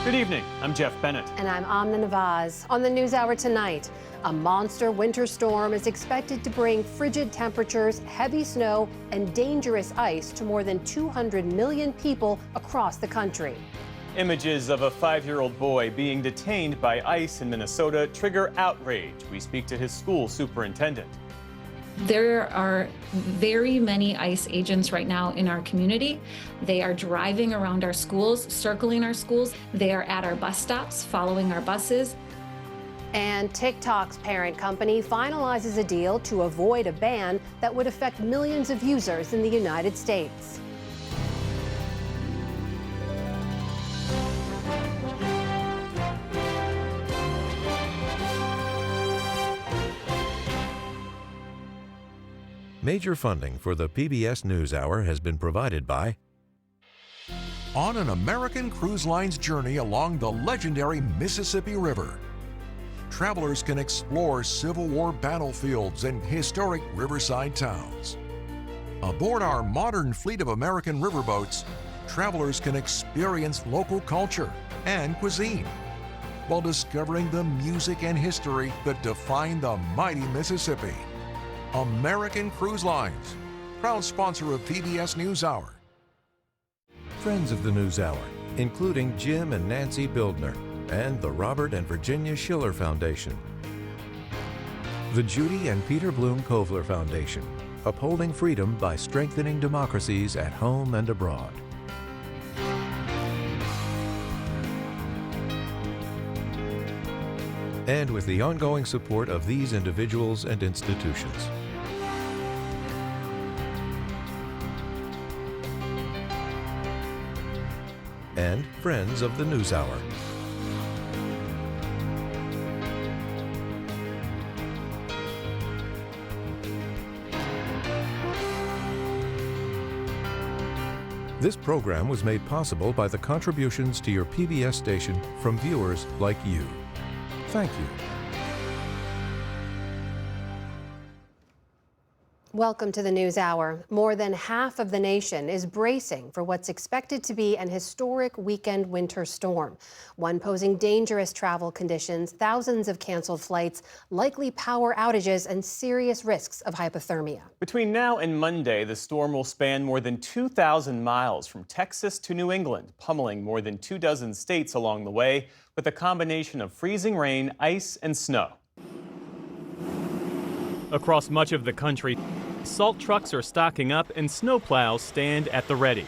Good evening, I'm Jeff Bennett. And I'm Amna Nawaz. On the NewsHour tonight, a monster winter storm is expected to bring frigid temperatures, heavy snow, and dangerous ice to more than 200 million people across the country. Images of a 5-year-old boy being detained by ICE in Minnesota trigger outrage. We speak to his school superintendent. There are very many ICE agents right now in our community. They are driving around our schools, circling our schools. They are at our bus stops, following our buses. And TikTok's parent company finalizes a deal to avoid a ban that would affect millions of users in the United States. Major funding for the PBS NewsHour has been provided by On an American Cruise Line's journey along the legendary Mississippi River, travelers can explore Civil War battlefields and historic riverside towns. Aboard our modern fleet of American riverboats, travelers can experience local culture and cuisine while discovering the music and history that define the mighty Mississippi. American Cruise Lines, proud sponsor of PBS NewsHour. Friends of the NewsHour, including Jim and Nancy Bildner, and the Robert and Virginia Schiller Foundation. The Judy and Peter Bloom Kovler Foundation, upholding freedom by strengthening democracies at home and abroad. And with the ongoing support of these individuals and institutions. And friends of the NewsHour. This program was made possible by the contributions to your PBS station from viewers like you. Thank you. Welcome to the NewsHour. More than half of the nation is bracing for what's expected to be an historic weekend winter storm, one posing dangerous travel conditions, thousands of canceled flights, likely power outages, and serious risks of hypothermia. Between now and Monday, the storm will span more than 2,000 miles from Texas to New England, pummeling more than 24 states along the way with a combination of freezing rain, ice, and snow. Across much of the country, salt trucks are stocking up and snowplows stand at the ready.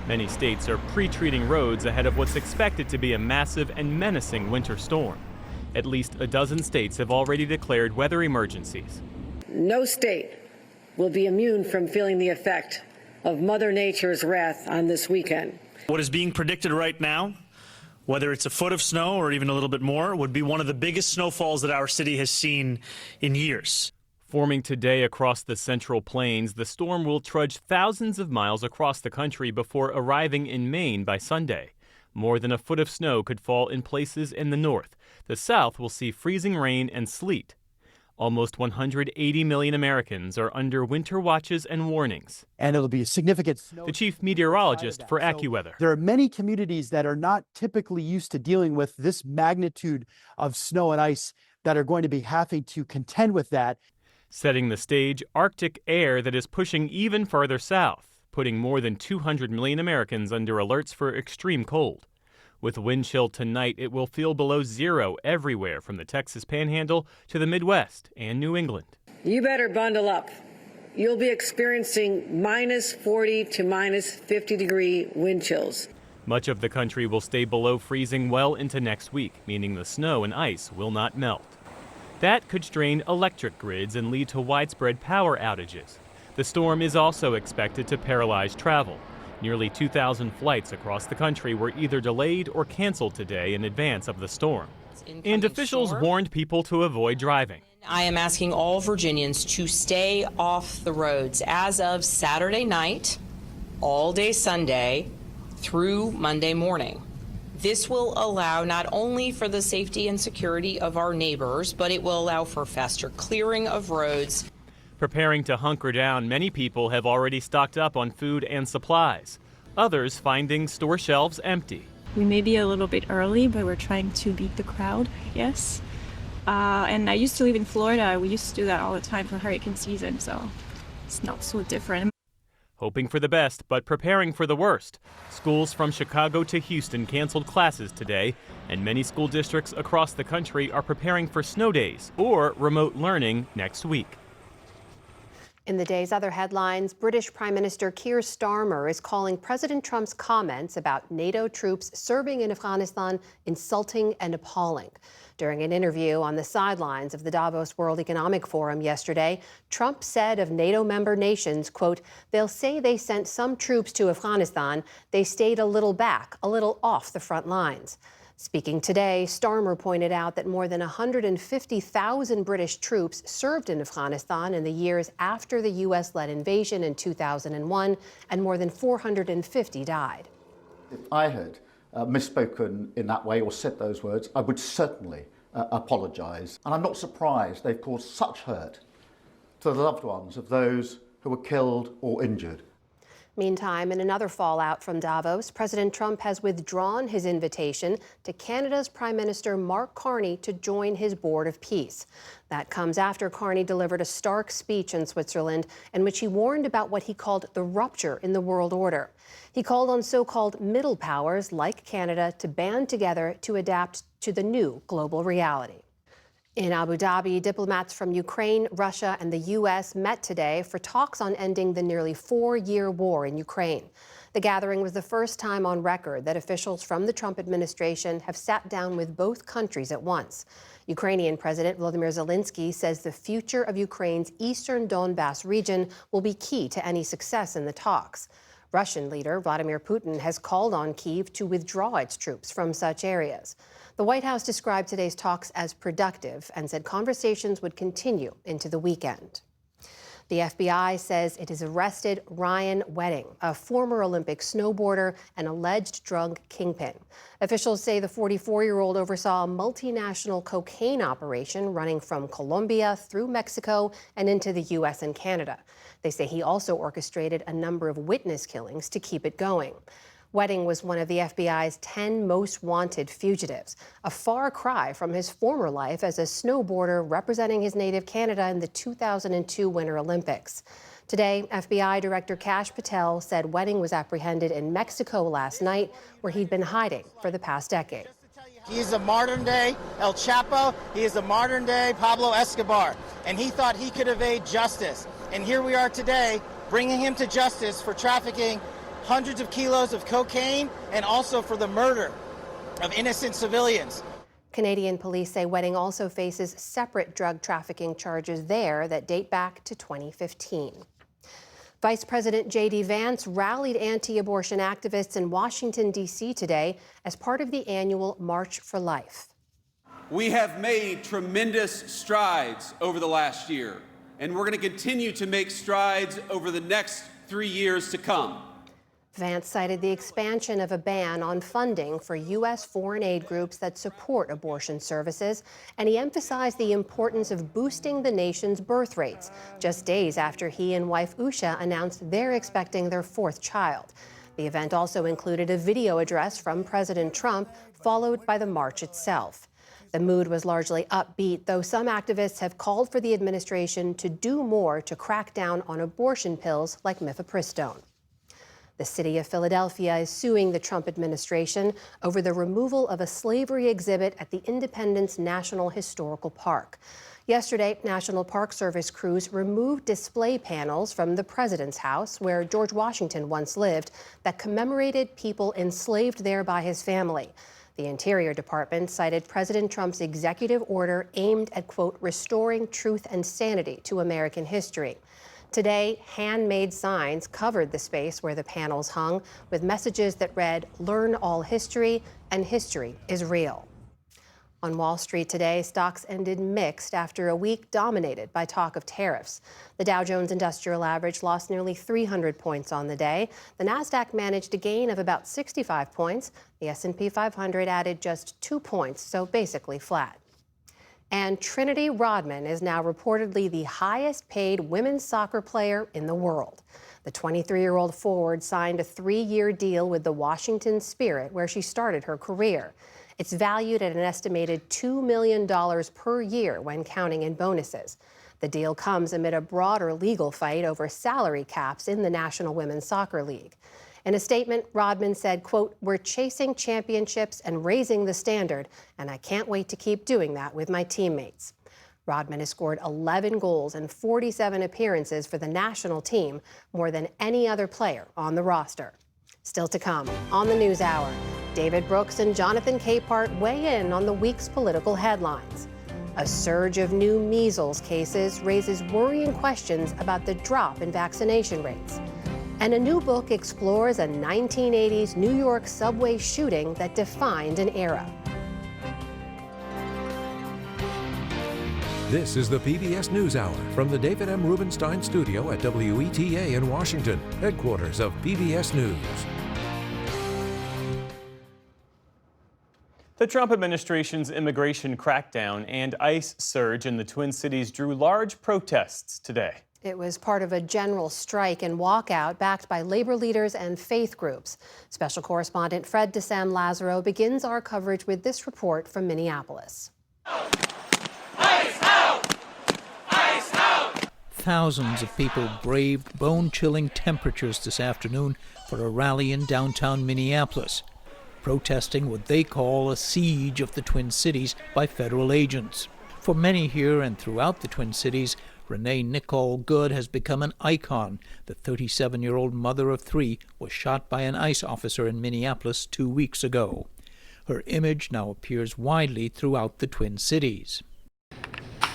Many states are pre-treating roads ahead of what's expected to be a massive and menacing winter storm. At least a dozen states have already declared weather emergencies. No state will be immune from feeling the effect of Mother Nature's wrath on this weekend. What is being predicted right now, whether it's a foot of snow or even a little bit more, would be one of the biggest snowfalls that our city has seen in years. Forming today across the Central Plains, the storm will trudge thousands of miles across the country before arriving in Maine by Sunday. More than a foot of snow could fall in places in the north. The south will see freezing rain and sleet. Almost 180 million Americans are under winter watches and warnings. And it'll be a significant snow. The chief meteorologist for AccuWeather. There are many communities that are not typically used to dealing with this magnitude of snow and ice that are going to be having to contend with that. Setting the stage, Arctic air that is pushing even farther south, putting more than 200 million Americans under alerts for extreme cold. With wind chill tonight, it will feel below zero everywhere from the Texas Panhandle to the Midwest and New England. You better bundle up. You'll be experiencing minus 40 to minus 50 degree wind chills. Much of the country will stay below freezing well into next week, meaning the snow and ice will not melt. That could strain electric grids and lead to widespread power outages. The storm is also expected to paralyze travel. Nearly 2,000 flights across the country were either delayed or canceled today in advance of the storm. And officials warned people to avoid driving. I am asking all Virginians to stay off the roads as of Saturday night, all day Sunday, through Monday morning. This will allow not only for the safety and security of our neighbors, but it will allow for faster clearing of roads. Preparing to hunker down, many people have already stocked up on food and supplies. Others finding store shelves empty. We may be a little bit early, but we're trying to beat the crowd, yes. And I used to live in Florida. We used to do that all the time for hurricane season, so it's not so different. Hoping for the best, but preparing for the worst. Schools from Chicago to Houston canceled classes today, and many school districts across the country are preparing for snow days or remote learning next week. In the day's other headlines, British Prime Minister Keir Starmer is calling President Trump's comments about NATO troops serving in Afghanistan insulting and appalling. During an interview on the sidelines of the Davos World Economic Forum yesterday, Trump said of NATO member nations, quote, "They'll say they sent some troops to Afghanistan. They stayed a little back, a little off the front lines." Speaking today, Starmer pointed out that more than 150,000 British troops served in Afghanistan in the years after the U.S.-led invasion in 2001, and more than 450 died. If I had misspoken in that way or said those words, I would certainly apologise. And I'm not surprised they've caused such hurt to the loved ones of those who were killed or injured. Meantime, in another fallout from Davos, President Trump has withdrawn his invitation to Canada's Prime Minister Mark Carney to join his Board of Peace. That comes after Carney delivered a stark speech in Switzerland in which he warned about what he called the rupture in the world order. He called on so-called middle powers like Canada to band together to adapt to the new global reality. In Abu Dhabi, diplomats from Ukraine, Russia, and the U.S. met today for talks on ending the nearly 4-year war in Ukraine. The gathering was the first time on record that officials from the Trump administration have sat down with both countries at once. Ukrainian President Volodymyr Zelensky says the future of Ukraine's eastern Donbas region will be key to any success in the talks. Russian leader Vladimir Putin has called on Kyiv to withdraw its troops from such areas. The White House described today's talks as productive and said conversations would continue into the weekend. The FBI says it has arrested Ryan Wedding, a former Olympic snowboarder and alleged drug kingpin. Officials say the 44-year-old oversaw a multinational cocaine operation running from Colombia through Mexico and into the U.S. and Canada. They say he also orchestrated a number of witness killings to keep it going. Wedding was one of the FBI's 10 most wanted fugitives, a far cry from his former life as a snowboarder representing his native Canada in the 2002 Winter Olympics. Today, FBI Director Kash Patel said Wedding was apprehended in Mexico last night, where he'd been hiding for the past decade. He is a modern-day El Chapo. He is a modern-day Pablo Escobar. And he thought he could evade justice. And here we are today, bringing him to justice for trafficking hundreds of kilos of cocaine and also for the murder of innocent civilians. Canadian police say Wedding also faces separate drug trafficking charges there that date back to 2015. Vice President J.D. Vance rallied anti-abortion activists in Washington, D.C. today as part of the annual March for Life. We have made tremendous strides over the last year, and we're going to continue to make strides over the next 3 years to come. Vance cited the expansion of a ban on funding for U.S. foreign aid groups that support abortion services, and he emphasized the importance of boosting the nation's birth rates, just days after he and wife Usha announced they're expecting their 4th child. The event also included a video address from President Trump, followed by the march itself. The mood was largely upbeat, though some activists have called for the administration to do more to crack down on abortion pills like mifepristone. The city of Philadelphia is suing the Trump administration over the removal of a slavery exhibit at the Independence National Historical Park. Yesterday, National Park Service crews removed display panels from the president's house, where George Washington once lived, that commemorated people enslaved there by his family. The Interior Department cited President Trump's executive order aimed at, quote, restoring truth and sanity to American history. Today, handmade signs covered the space where the panels hung with messages that read, "Learn all history," and "History is real." On Wall Street today, stocks ended mixed after a week dominated by talk of tariffs. The Dow Jones Industrial Average lost nearly 300 points on the day. The Nasdaq managed a gain of about 65 points. The S&P 500 added just 2 points, so basically flat. And Trinity Rodman is now reportedly the highest paid women's soccer player in the world. The 23-year-old forward signed a 3-year deal with the Washington Spirit, where she started her career. It's valued at an estimated $2 million per year when counting in bonuses. The deal comes amid a broader legal fight over salary caps in the National Women's Soccer League. In a statement, Rodman said, quote, "We're chasing championships and raising the standard, and I can't wait to keep doing that with my teammates." Rodman has scored 11 goals and 47 appearances for the national team, more than any other player on the roster. Still to come on the NewsHour, David Brooks and Jonathan Capehart weigh in on the week's political headlines. A surge of new measles cases raises worrying questions about the drop in vaccination rates. And a new book explores a 1980s New York subway shooting that defined an era. This is the PBS NewsHour from the David M. Rubenstein Studio at WETA in Washington, headquarters of PBS News. The Trump administration's immigration crackdown and ICE surge in the Twin Cities drew large protests today. It was part of a general strike and walkout backed by labor leaders and faith groups. Special correspondent Fred DeSam Lazaro begins our coverage with this report from Minneapolis. ICE out! ICE out! Thousands of people braved bone-chilling temperatures this afternoon for a rally in downtown Minneapolis, protesting what they call a siege of the Twin Cities by federal agents. For many here and throughout the Twin Cities, Renee Nicole Good has become an icon. The 37-year-old mother of 3 was shot by an ICE officer in Minneapolis 2 weeks ago. Her image now appears widely throughout the Twin Cities.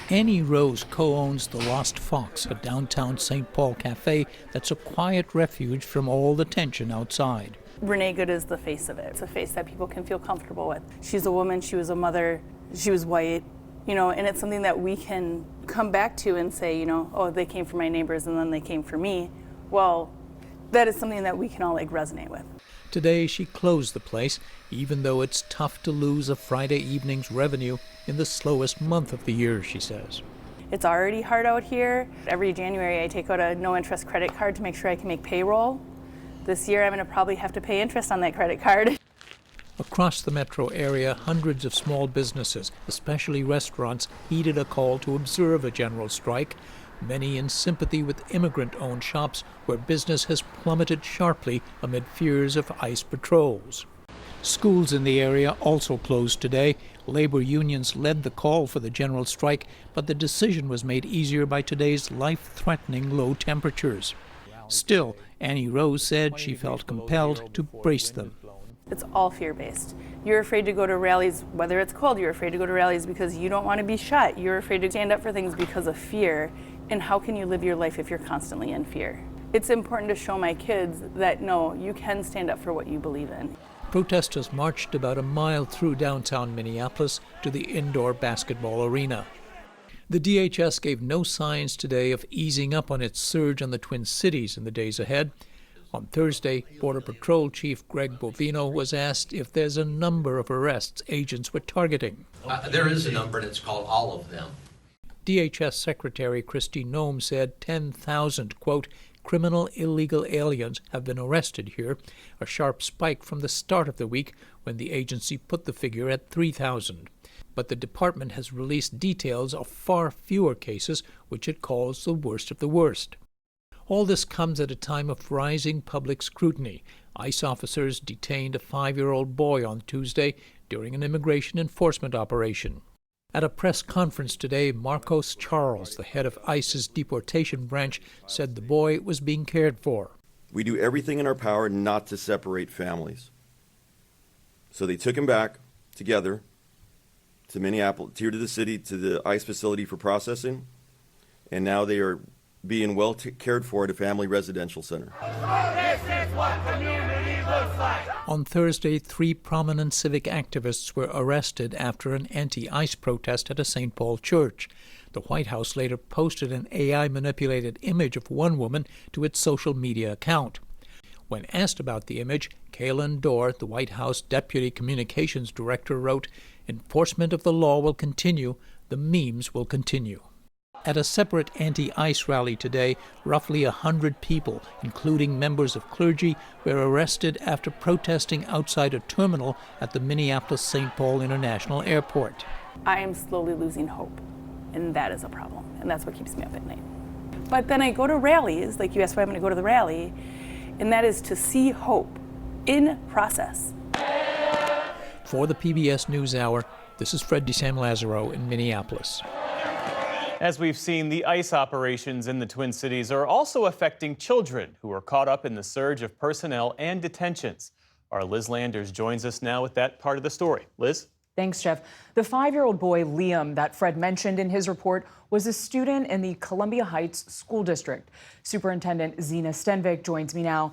Annie Rose co-owns The Lost Fox, a downtown St. Paul cafe that's a quiet refuge from all the tension outside. Renee Good is the face of it. It's a face that people can feel comfortable with. She's a woman, she was a mother, she was white, and it's something that we can come back to and say, oh, they came for my neighbors and then they came for me. Well, that is something that we can all resonate with. Today she closed the place, even though it's tough to lose a Friday evening's revenue in the slowest month of the year, she says. It's already hard out here. Every January I take out a no-interest credit card to make sure I can make payroll. This year I'm going to probably have to pay interest on that credit card. Across the metro area, hundreds of small businesses, especially restaurants, heeded a call to observe a general strike, many in sympathy with immigrant-owned shops where business has plummeted sharply amid fears of ICE patrols. Schools in the area also closed today. Labor unions led the call for the general strike, but the decision was made easier by today's life-threatening low temperatures. Still, Annie Rose said she felt compelled to brace them. It's all fear-based. You're afraid to go to rallies, whether it's cold, you're afraid to go to rallies because you don't want to be shot. You're afraid to stand up for things because of fear. And how can you live your life if you're constantly in fear? It's important to show my kids that, no, you can stand up for what you believe in. Protesters marched about a mile through downtown Minneapolis to the indoor basketball arena. The DHS gave no signs today of easing up on its surge on the Twin Cities in the days ahead. On Thursday, Border Patrol Chief Greg Bovino was asked if there's a number of arrests agents were targeting. There is a number, and it's called all of them. DHS Secretary Kristi Noem said 10,000, quote, criminal illegal aliens have been arrested here, a sharp spike from the start of the week when the agency put the figure at 3,000. But the department has released details of far fewer cases, which it calls the worst of the worst. All this comes at a time of rising public scrutiny. ICE officers detained a 5-year-old boy on Tuesday during an immigration enforcement operation. At a press conference today, Marcos Charles, the head of ICE's deportation branch, said the boy was being cared for. We do everything in our power not to separate families. So they took him back together to Minneapolis, here to the city, to the ICE facility for processing, and now they are being well cared for at a family residential center. This is what community looks like. On Thursday, 3 prominent civic activists were arrested after an anti-ICE protest at a St. Paul church. The White House later posted an AI-manipulated image of one woman to its social media account. When asked about the image, Kaylin Dorr, the White House Deputy Communications Director, wrote, "Enforcement of the law will continue. the memes will continue. At a separate anti-ICE rally today, roughly 100 people, including members of clergy, were arrested after protesting outside a terminal at the Minneapolis-St. Paul International Airport. I am slowly losing hope, and that is a problem, and that's what keeps me up at night. But then I go to rallies, like you asked why I'm going to go to the rally, and that is to see hope in process. For the PBS NewsHour, this is Fred DeSan in Minneapolis. As we've seen, the ICE operations in the Twin Cities are also affecting children who are caught up in the surge of personnel and detentions. Our Liz Landers joins us now with that part of the story. Liz? Thanks, Jeff. The 5-year-old boy, Liam, that Fred mentioned in his report, was a student in the Columbia Heights School District. Superintendent Zena Stenvik joins me now.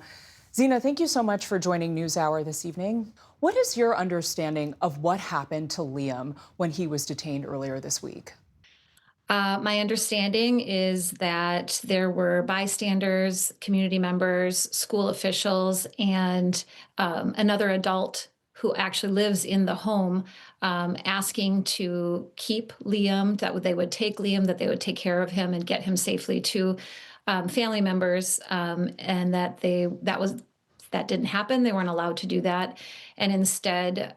Zena, thank you so much for joining NewsHour this evening. What is your understanding of what happened to Liam when he was detained earlier this week? My understanding is that there were bystanders, community members, school officials, and another adult who actually lives in the home asking to keep Liam, that they would take Liam, that they would take care of him and get him safely to family members, and that that didn't happen. They weren't allowed to do that. And instead,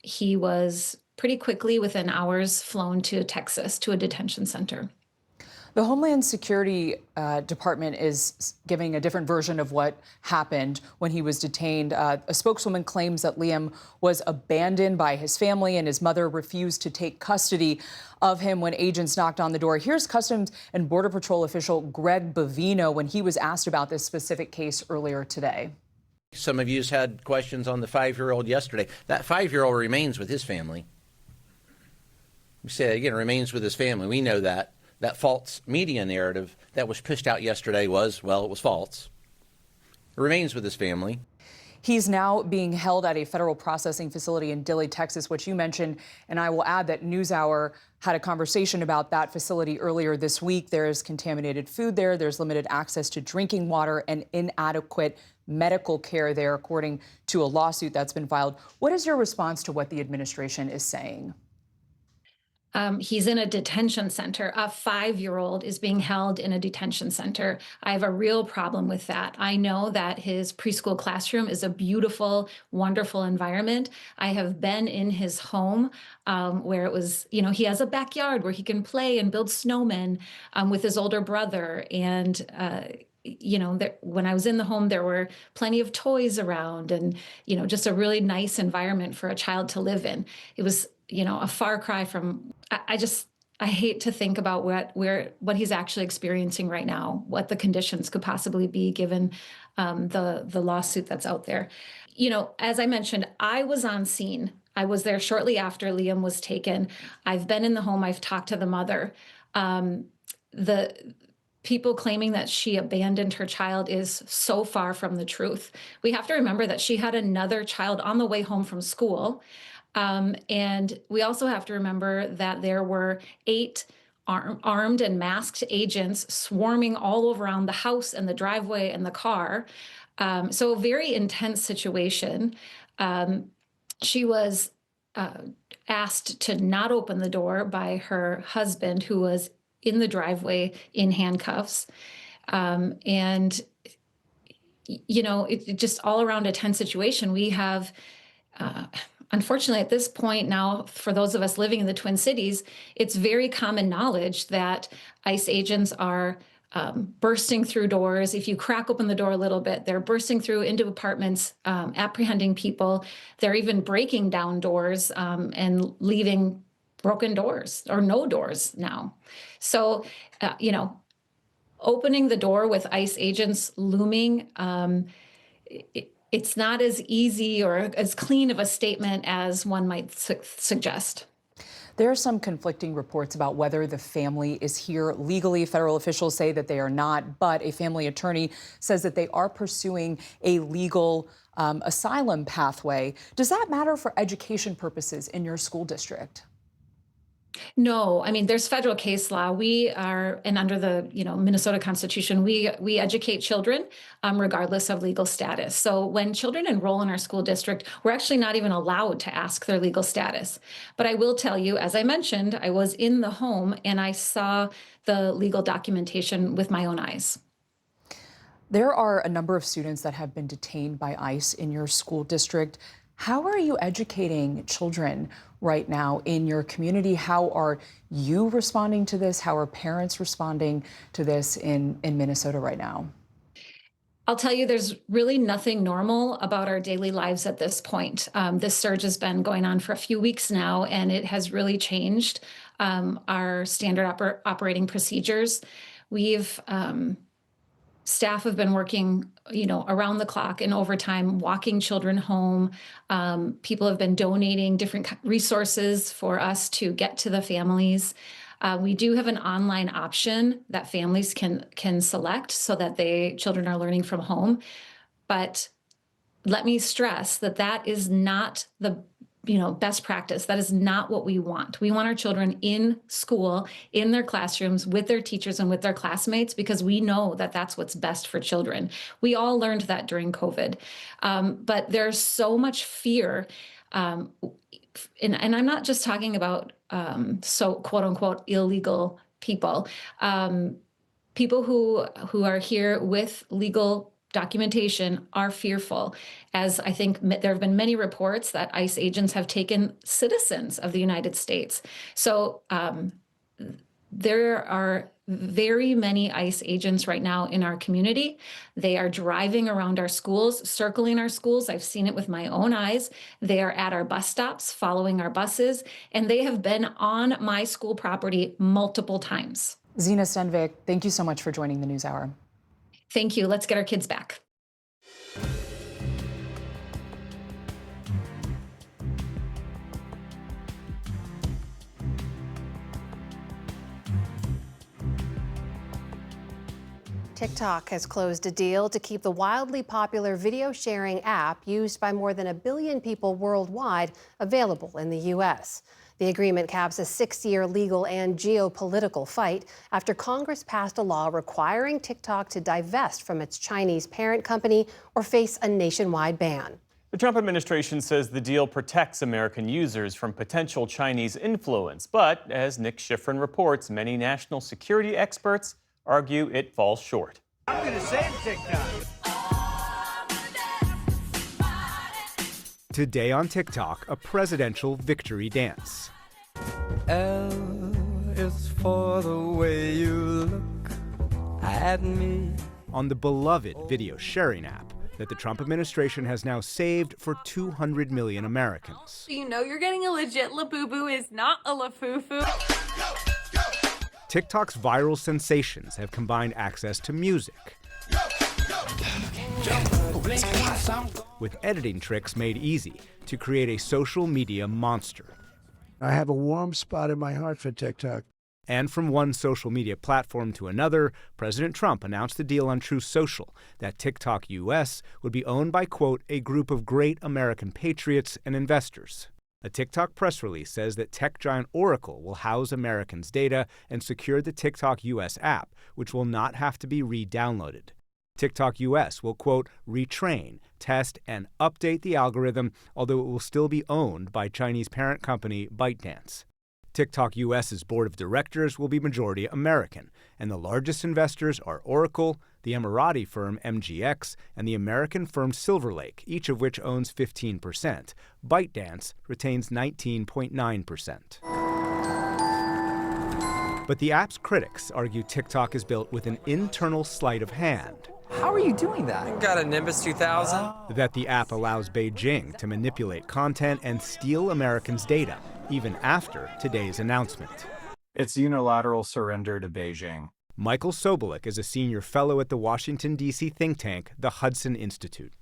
he was pretty quickly, within hours, flown to Texas to a detention center. The Homeland Security Department is giving a different version of what happened when he was detained. A spokeswoman claims that Liam was abandoned by his family and his mother refused to take custody of him when agents knocked on the door. Here's Customs and Border Patrol official Greg Bovino when he was asked about this specific case earlier today. Some of you had questions on the 5-year-old yesterday. That 5-year-old remains with his family. We say again, remains with his family. We know that. That false media narrative that was pushed out yesterday was, well, it was false. It remains with his family. He's now being held at a federal processing facility in Dilley, Texas, which you mentioned. And I will add that NewsHour had a conversation about that facility earlier this week. There is contaminated food there. There's limited access to drinking water and inadequate medical care there, according to a lawsuit that's been filed. What is your response to what the administration is saying? He's in a detention center. A 5-year-old is being held in a detention center. I have a real problem with that. I know that his preschool classroom is a beautiful, wonderful environment. I have been in his home where it was, he has a backyard where he can play and build snowmen with his older brother. And when I was in the home, there were plenty of toys around and, just a really nice environment for a child to live in. It was, a far cry from, I hate to think about what he's actually experiencing right now, what the conditions could possibly be given the lawsuit that's out there. As I mentioned, I was on scene. I was there shortly after Liam was taken. I've been in the home. I've talked to the mother. The people claiming that she abandoned her child is so far from the truth. We have to remember that she had another child on the way home from school. And we also have to remember that there were 8 armed and masked agents swarming all around the house and the driveway and the car. So a very intense situation. She was asked to not open the door by her husband, who was in the driveway in handcuffs. And, it just all around a tense situation. We have, unfortunately, at this point now, for those of us living in the Twin Cities, it's very common knowledge that ICE agents are bursting through doors. If you crack open the door a little bit, they're bursting through into apartments, apprehending people. They're even breaking down doors and leaving broken doors or no doors now. So, opening the door with ICE agents looming, it's not as easy or as clean of a statement as one might suggest. There are some conflicting reports about whether the family is here legally. Federal officials say that they are not, but a family attorney says that they are pursuing a legal asylum pathway. Does that matter for education purposes in your school district? No, I mean, there's federal case law. We are, and under the Minnesota Constitution, we educate children regardless of legal status. So when children enroll in our school district, we're actually not even allowed to ask their legal status. But I will tell you, as I mentioned, I was in the home and I saw the legal documentation with my own eyes. There are a number of students that have been detained by ICE in your school district. How are you educating children right now in your community? How are you responding to this? How are parents responding to this in Minnesota right now? I'll tell you, there's really nothing normal about our daily lives at this point. This surge has been going on for a few weeks now, and it has really changed our standard operating procedures. Staff have been working, around the clock and overtime, walking children home. People have been donating different resources for us to get to the families. We do have an online option that families can select so that children are learning from home. But let me stress that is not the best practice. That is not what we want. We want our children in school, in their classrooms, with their teachers and with their classmates, because we know that that's what's best for children. We all learned that during COVID. But there's so much fear. And I'm not just talking about so quote unquote illegal people, people who are here with legal documentation are fearful, as I think there have been many reports that ICE agents have taken citizens of the United States. So there are very many ICE agents right now in our community. They are driving around our schools, circling our schools. I've seen it with my own eyes. They are at our bus stops, following our buses, and they have been on my school property multiple times. Zena Stenvik, thank you so much for joining the NewsHour. Thank you. Let's get our kids back. TikTok has closed a deal to keep the wildly popular video sharing app used by more than 1 billion people worldwide available in the U.S. The agreement caps a 6-year legal and geopolitical fight after Congress passed a law requiring TikTok to divest from its Chinese parent company or face a nationwide ban. The Trump administration says the deal protects American users from potential Chinese influence. But as Nick Schifrin reports, many national security experts argue it falls short. I'm going to save TikTok. Today on TikTok, a presidential victory dance. L is for the way you look at me. On the beloved video sharing app that the Trump administration has now saved for 200 million Americans. You know you're getting a legit Labubu is not a Lafufu. TikTok's viral sensations have combined access to music with editing tricks made easy to create a social media monster. I have a warm spot in my heart for TikTok. And from one social media platform to another, President Trump announced the deal on Truth Social that TikTok US would be owned by, quote, a group of great American patriots and investors. A TikTok press release says that tech giant Oracle will house Americans' data and secure the TikTok US app, which will not have to be re-downloaded. TikTok US will, quote, retrain, test, and update the algorithm, although it will still be owned by Chinese parent company ByteDance. TikTok US's board of directors will be majority American, and the largest investors are Oracle, the Emirati firm MGX, and the American firm Silver Lake, each of which owns 15%. ByteDance retains 19.9%. But the app's critics argue TikTok is built with an internal sleight of hand. How are you doing that? Got a Nimbus 2000? That the app allows Beijing to manipulate content and steal Americans' data, even after today's announcement. It's unilateral surrender to Beijing. Michael Sobolik is a senior fellow at the Washington, D.C. think tank, the Hudson Institute.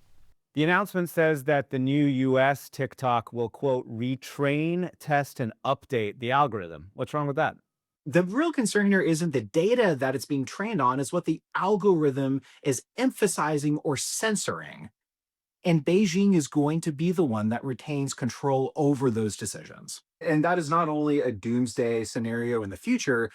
The announcement says that the new U.S. TikTok will, quote, retrain, test, and update the algorithm. What's wrong with that? The real concern here isn't the data that it's being trained on, is what the algorithm is emphasizing or censoring. And Beijing is going to be the one that retains control over those decisions. And that is not only a doomsday scenario in the future,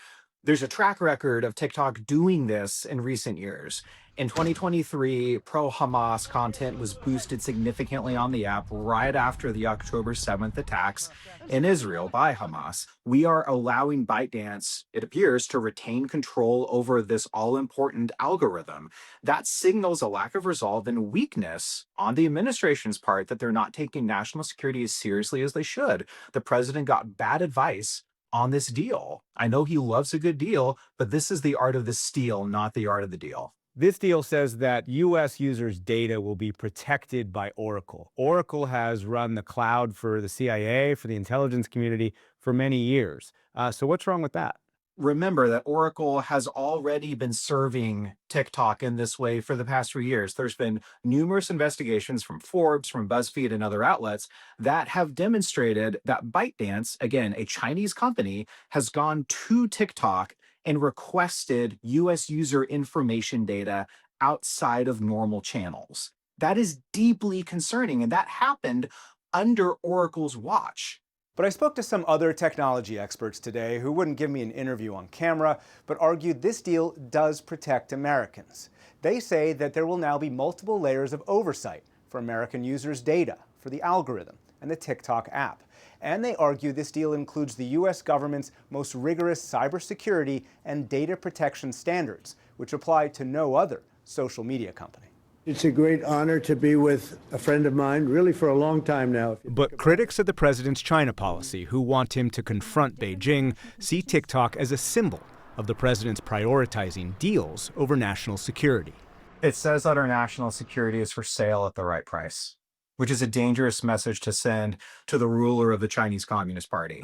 there's a track record of TikTok doing this in recent years. In 2023, pro-Hamas content was boosted significantly on the app right after the October 7th attacks in Israel by Hamas. We are allowing ByteDance, it appears, to retain control over this all-important algorithm. That signals a lack of resolve and weakness on the administration's part that they're not taking national security as seriously as they should. The president got bad advice on this deal. I know he loves a good deal, but this is the art of the steal, not the art of the deal. This deal says that U.S. users' data will be protected by Oracle. Oracle has run the cloud for the CIA, for the intelligence community, for many years. So what's wrong with that? Remember that Oracle has already been serving TikTok in this way for the past 3 years. There's been numerous investigations from Forbes, from BuzzFeed, and other outlets that have demonstrated that ByteDance, again, a Chinese company, has gone to TikTok and requested U.S. user information data outside of normal channels. That is deeply concerning, and that happened under Oracle's watch. But I spoke to some other technology experts today who wouldn't give me an interview on camera, but argued this deal does protect Americans. They say that there will now be multiple layers of oversight for American users' data, for the algorithm, and the TikTok app. And they argue this deal includes the U.S. government's most rigorous cybersecurity and data protection standards, which apply to no other social media company. It's a great honor to be with a friend of mine, really for a long time now. But critics of the president's China policy, who want him to confront Beijing, see TikTok as a symbol of the president's prioritizing deals over national security. It says that our national security is for sale at the right price, which is a dangerous message to send to the ruler of the Chinese Communist Party.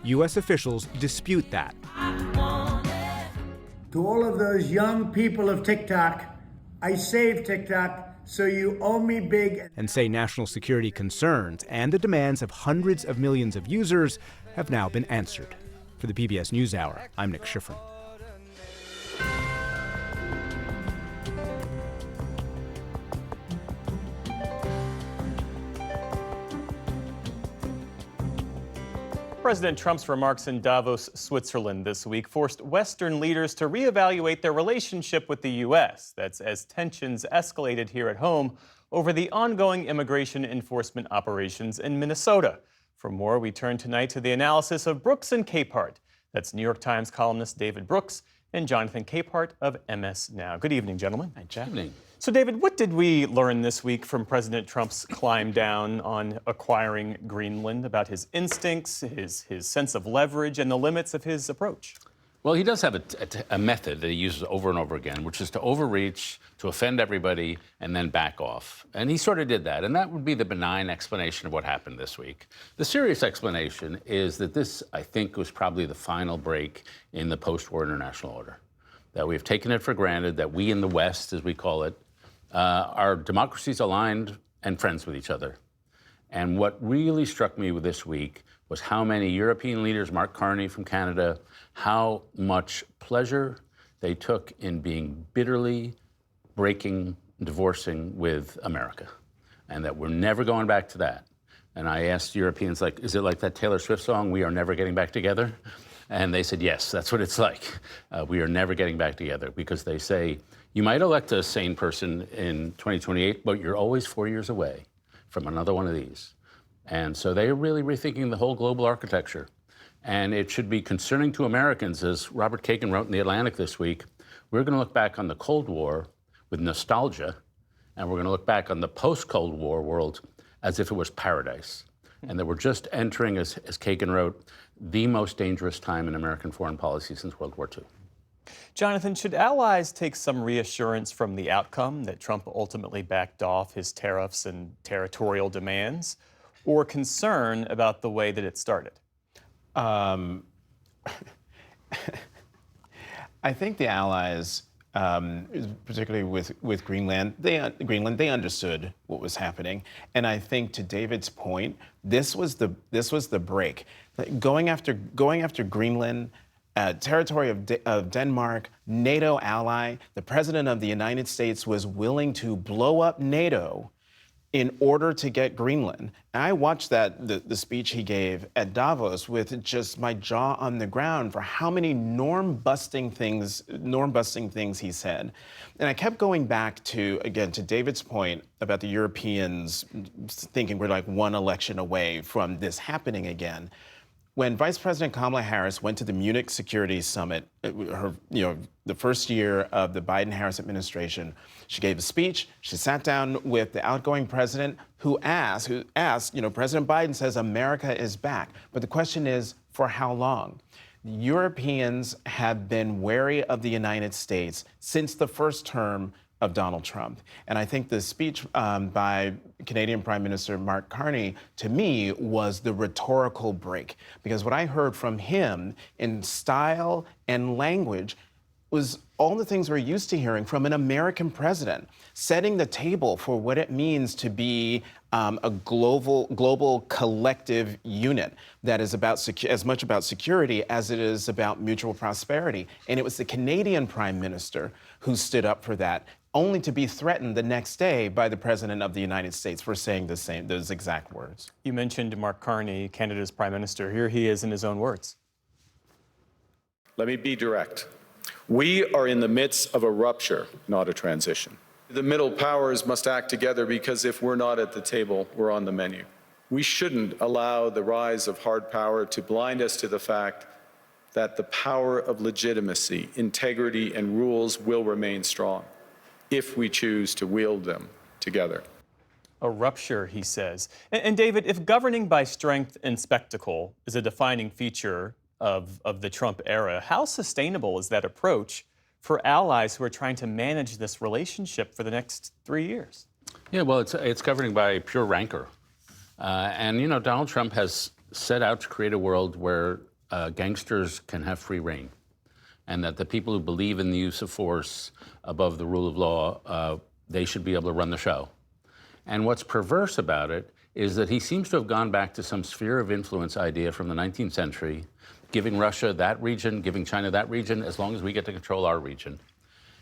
U.S. officials dispute that. To all of those young people of TikTok, I saved TikTok, so you owe me big. And say national security concerns and the demands of hundreds of millions of users have now been answered. For the PBS NewsHour, I'm Nick Schifrin. President Trump's remarks in Davos, Switzerland this week forced Western leaders to reevaluate their relationship with the U.S. That's as tensions escalated here at home over the ongoing immigration enforcement operations in Minnesota. For more, we turn tonight to the analysis of Brooks and Capehart. That's New York Times columnist David Brooks and Jonathan Capehart of MS Now. Good evening, gentlemen. Good evening. So, David, what did we learn this week from President Trump's climb down on acquiring Greenland, about his instincts, his sense of leverage, and the limits of his approach? Well, he does have a method that he uses over and over again, which is to overreach, to offend everybody, and then back off. And he sort of did that. And that would be the benign explanation of what happened this week. The serious explanation is that this, I think, was probably the final break in the post-war international order. That we've taken it for granted that we in the West, as we call it, are democracies aligned and friends with each other. And what really struck me with this week was how many European leaders, Mark Carney from Canada, how much pleasure they took in being bitterly divorcing with America, and that we're never going back to that. And I asked Europeans, like, is it like that Taylor Swift song, We Are Never Getting Back Together? And they said, yes, that's what it's like. We are never getting back together, because they say, you might elect a sane person in 2028, but you're always 4 years away from another one of these. And so they are really rethinking the whole global architecture. And it should be concerning to Americans, as Robert Kagan wrote in The Atlantic this week. We're going to look back on the Cold War with nostalgia, and we're going to look back on the post-Cold War world as if it was paradise. And that we're just entering, as Kagan wrote, the most dangerous time in American foreign policy since World War II. Jonathan, should allies take some reassurance from the outcome that Trump ultimately backed off his tariffs and territorial demands, or concern about the way that it started? I think the allies, particularly with Greenland, they understood what was happening, and I think, to David's point, this was the break. Going after Greenland, territory of Denmark, NATO ally. The president of the United States was willing to blow up NATO in order to get Greenland. And I watched the speech he gave at Davos with just my jaw on the ground for how many norm-busting things he said. And I kept going back to David's point about the Europeans thinking we're like one election away from this happening again. When Vice President Kamala Harris went to the Munich Security Summit, the first year of the Biden-Harris administration, she gave a speech. She sat down with the outgoing president, who asked, President Biden says America is back. But the question is, for how long? Europeans have been wary of the United States since the first term of Donald Trump. And I think the speech by Canadian Prime Minister Mark Carney, to me, was the rhetorical break. Because what I heard from him in style and language was all the things we're used to hearing from an American president, setting the table for what it means to be a global collective unit that is as much about security as it is about mutual prosperity. And it was the Canadian Prime Minister who stood up for that, only to be threatened the next day by the President of the United States for saying those exact words. You mentioned Mark Carney, Canada's Prime Minister. Here he is in his own words. Let me be direct. We are in the midst of a rupture, not a transition. The middle powers must act together because if we're not at the table, we're on the menu. We shouldn't allow the rise of hard power to blind us to the fact that the power of legitimacy, integrity, and rules will remain strong if we choose to wield them together. A rupture, he says. And David, if governing by strength and spectacle is a defining feature of the Trump era, how sustainable is that approach for allies who are trying to manage this relationship for the next 3 years? Yeah, well, it's governing by pure rancor. And Donald Trump has set out to create a world where gangsters can have free reign, and that the people who believe in the use of force above the rule of law, they should be able to run the show. And what's perverse about it is that he seems to have gone back to some sphere of influence idea from the 19th century, giving Russia that region, giving China that region, as long as we get to control our region.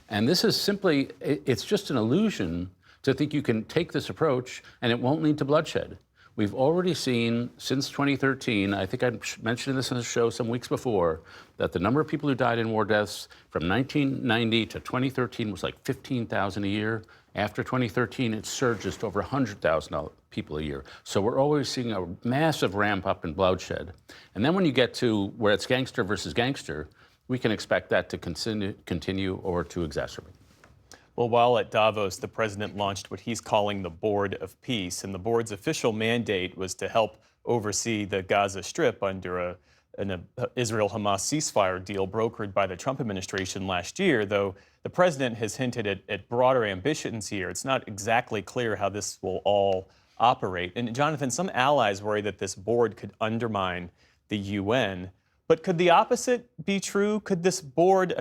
And this is simply, it's just an illusion to think you can take this approach and it won't lead to bloodshed. We've already seen since 2013, I think I mentioned this in the show some weeks before, that the number of people who died in war deaths from 1990 to 2013 was like 15,000 a year. After 2013, it surges to over 100,000 people a year. So we're always seeing a massive ramp up in bloodshed. And then when you get to where it's gangster versus gangster, we can expect that to continue or to exacerbate. Well, while at Davos, the president launched what he's calling the Board of Peace, and the board's official mandate was to help oversee the Gaza Strip under an Israel-Hamas ceasefire deal brokered by the Trump administration last year, though the president has hinted at broader ambitions here. It's not exactly clear how this will all operate. And Jonathan, some allies worry that this board could undermine the UN. But could the opposite be true? Could this board,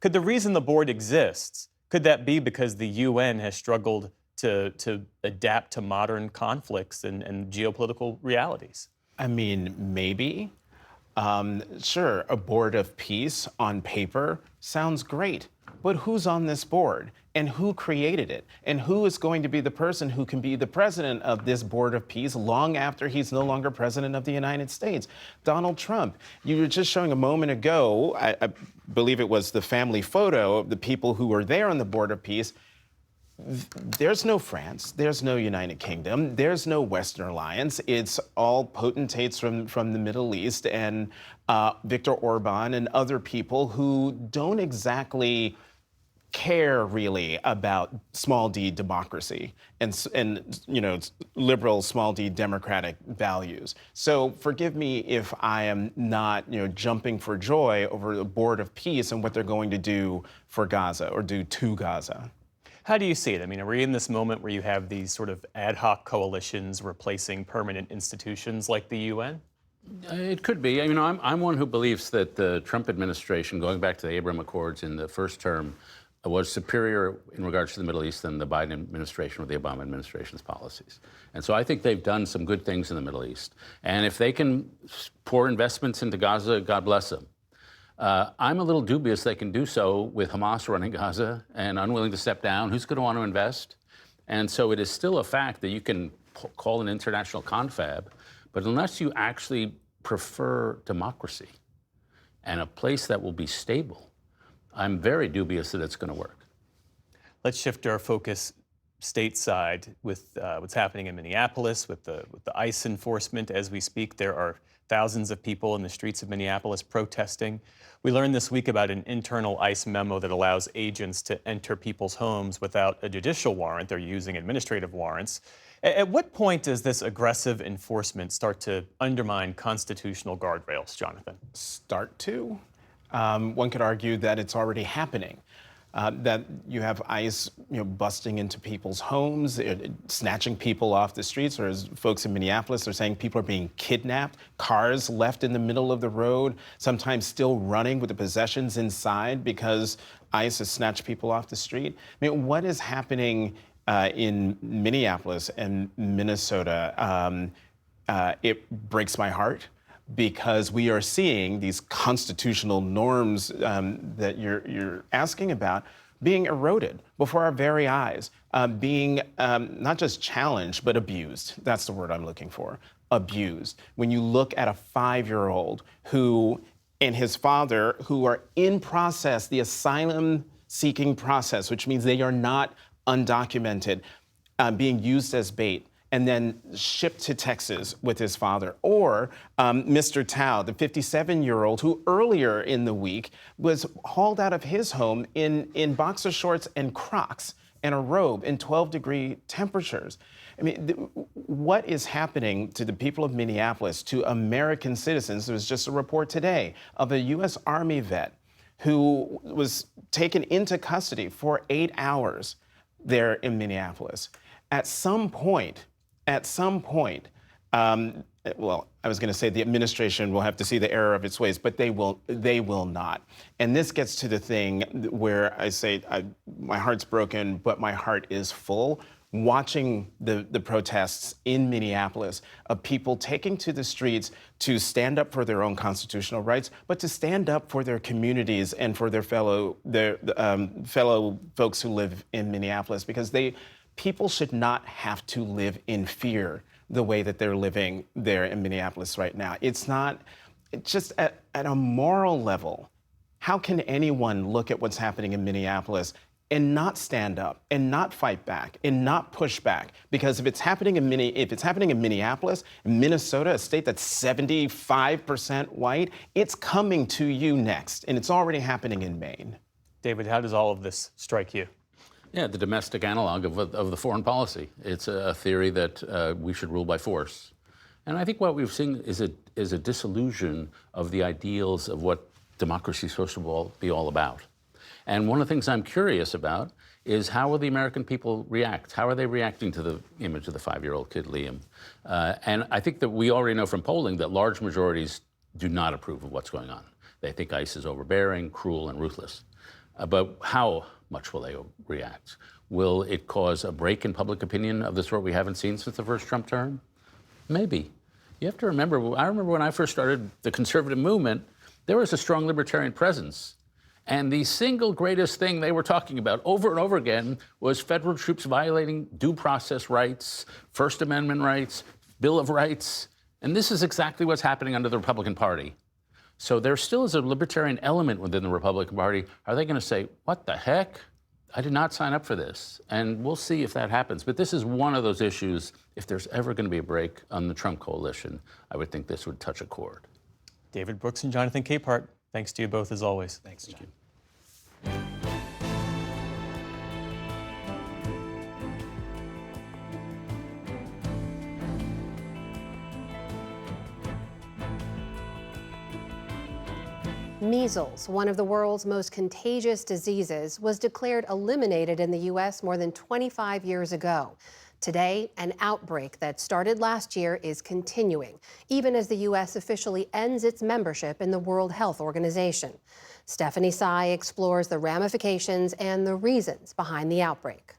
could the reason the board exists, could that be because the UN has struggled to adapt to modern conflicts and geopolitical realities? Maybe. Sure, a board of peace on paper sounds great. But who's on this board? And who created it? And who is going to be the person who can be the president of this board of peace long after he's no longer president of the United States? Donald Trump. You were just showing a moment ago, I believe it was the family photo of the people who were there on the board of peace. There's no France, there's no United Kingdom, there's no Western Alliance. It's all potentates from the Middle East and Viktor Orban and other people who don't exactly care really about small d democracy and liberal small d democratic values. So forgive me if I am not jumping for joy over the Board of Peace and what they're going to do for Gaza or do to Gaza. How do you see it? Are we in this moment where you have these sort of ad hoc coalitions replacing permanent institutions like the UN? It could be. I'm one who believes that the Trump administration, going back to the Abraham Accords in the first term, was superior in regards to the Middle East than the Biden administration or the Obama administration's policies. And so I think they've done some good things in the Middle East. And if they can pour investments into Gaza, God bless them. I'm a little dubious they can do so with Hamas running Gaza and unwilling to step down. Who's going to want to invest? And so it is still a fact that you can call an international confab, but unless you actually prefer democracy and a place that will be stable, I'm very dubious that it's going to work. Let's shift our focus stateside with what's happening in Minneapolis with the ICE enforcement. As we speak, there are thousands of people in the streets of Minneapolis protesting. We learned this week about an internal ICE memo that allows agents to enter people's homes without a judicial warrant. They're using administrative warrants. At what point does this aggressive enforcement start to undermine constitutional guardrails, Jonathan? Start to? One could argue that it's already happening. That you have ICE, busting into people's homes, snatching people off the streets, or as folks in Minneapolis are saying, people are being kidnapped, cars left in the middle of the road, sometimes still running with the possessions inside because ICE has snatched people off the street. I mean, what is happening in Minneapolis and Minnesota? It breaks my heart, because we are seeing these constitutional norms that you're asking about being eroded before our very eyes, being not just challenged, but abused. That's the word I'm looking for, abused. When you look at a 5-year-old who and his father, who are in process, the asylum-seeking process, which means they are not undocumented, being used as bait, and then shipped to Texas with his father. Or Mr. Tao, the 57-year-old who earlier in the week was hauled out of his home in boxer shorts and Crocs and a robe in 12-degree temperatures. I mean, what is happening to the people of Minneapolis, to American citizens? There was just a report today of a U.S. Army vet who was taken into custody for 8 hours there in Minneapolis. At some point, well, I was going to say the administration will have to see the error of its ways, but they will not. And this gets to the thing where I say my heart's broken, but my heart is full. Watching the protests in Minneapolis of people taking to the streets to stand up for their own constitutional rights, but to stand up for their communities and for their fellow folks who live in Minneapolis, because people should not have to live in fear the way that they're living there in Minneapolis right now. It's just at a moral level. How can anyone look at what's happening in Minneapolis and not stand up and not fight back and not push back? Because if it's happening in Minneapolis, Minnesota, a state that's 75% white, it's coming to you next, and it's already happening in Maine. David, how does all of this strike you? Yeah, the domestic analog of the foreign policy. It's a theory that we should rule by force. And I think what we've seen is a disillusion of the ideals of what democracy is supposed to be all about. And one of the things I'm curious about is how will the American people react? How are they reacting to the image of the 5-year-old kid, Liam? And I think that we already know from polling that large majorities do not approve of what's going on. They think ICE is overbearing, cruel, and ruthless. But how much will they react? Will it cause a break in public opinion of the sort we haven't seen since the first Trump term? Maybe. You have to remember, I remember when I first started the conservative movement, there was a strong libertarian presence. And the single greatest thing they were talking about over and over again was federal troops violating due process rights, First Amendment rights, Bill of Rights. And this is exactly what's happening under the Republican Party. So there still is a libertarian element within the Republican Party. Are they going to say, what the heck? I did not sign up for this. And we'll see if that happens. But this is one of those issues, if there's ever going to be a break on the Trump coalition, I would think this would touch a chord. David Brooks and Jonathan Capehart, thanks to you both as always. Thanks, John. Measles, one of the world's most contagious diseases, was declared eliminated in the U.S. more than 25 years ago. Today, an outbreak that started last year is continuing, even as the U.S. officially ends its membership in the World Health Organization. Stephanie Tsai explores the ramifications and the reasons behind the outbreak.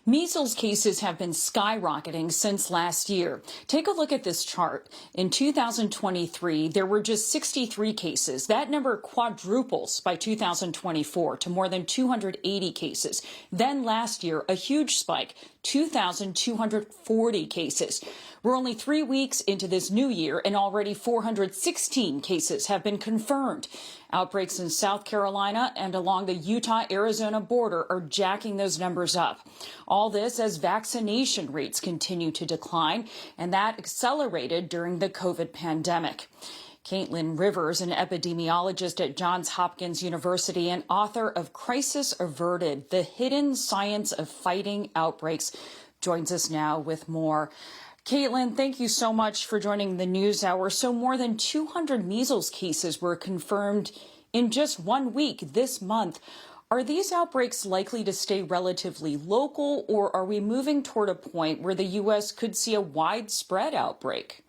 Measles cases have been skyrocketing since last year. Take a look at this chart. In 2023, there were just 63 cases. That number quadruples by 2024 to more than 280 cases. Then last year, a huge spike, 2,240 cases. We're only 3 weeks into this new year, and already 416 cases have been confirmed. Outbreaks in South Carolina and along the Utah-Arizona border are jacking those numbers up. All this as vaccination rates continue to decline, and that accelerated during the COVID pandemic. Caitlin Rivers, an epidemiologist at Johns Hopkins University and author of Crisis Averted, The Hidden Science of Fighting Outbreaks, joins us now with more. Caitlin, thank you so much for joining the NewsHour. So more than 200 measles cases were confirmed in just 1 week this month. Are these outbreaks likely to stay relatively local, or are we moving toward a point where the U.S. could see a widespread outbreak?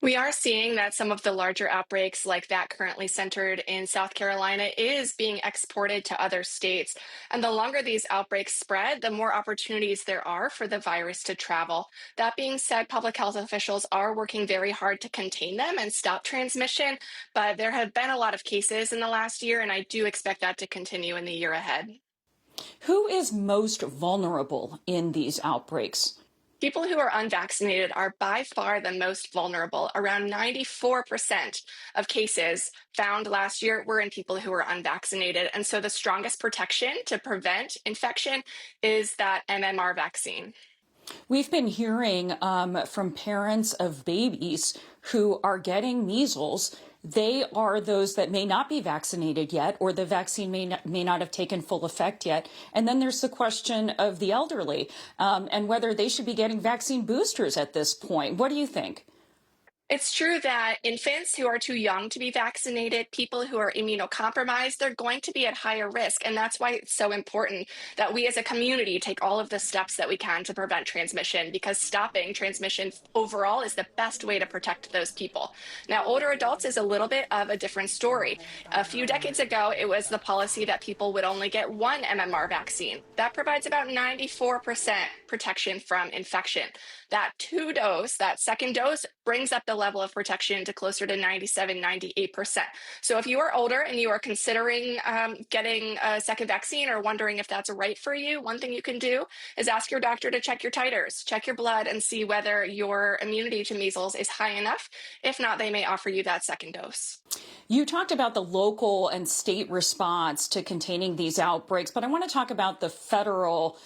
We are seeing that some of the larger outbreaks, like that currently centered in South Carolina, is being exported to other states. And the longer these outbreaks spread, the more opportunities there are for the virus to travel. That being said, public health officials are working very hard to contain them and stop transmission. But there have been a lot of cases in the last year, and I do expect that to continue in the year ahead. Who is most vulnerable in these outbreaks? People who are unvaccinated are by far the most vulnerable. Around 94% of cases found last year were in people who are unvaccinated. And so the strongest protection to prevent infection is that MMR vaccine. We've been hearing from parents of babies who are getting measles. They are those that may not be vaccinated yet, or the vaccine may not have taken full effect yet. And then there's the question of the elderly and whether they should be getting vaccine boosters at this point. What do you think? It's true that infants who are too young to be vaccinated, people who are immunocompromised, they're going to be at higher risk. And that's why it's so important that we as a community take all of the steps that we can to prevent transmission, because stopping transmission overall is the best way to protect those people. Now, older adults is a little bit of a different story. A few decades ago, it was the policy that people would only get one MMR vaccine. That provides about 94% protection from infection. That that second dose, brings up the level of protection to closer to 97, 98%. So if you are older and you are considering getting a second vaccine or wondering if that's right for you, one thing you can do is ask your doctor to check your titers, check your blood, and see whether your immunity to measles is high enough. If not, they may offer you that second dose. You talked about the local and state response to containing these outbreaks, but I want to talk about the federal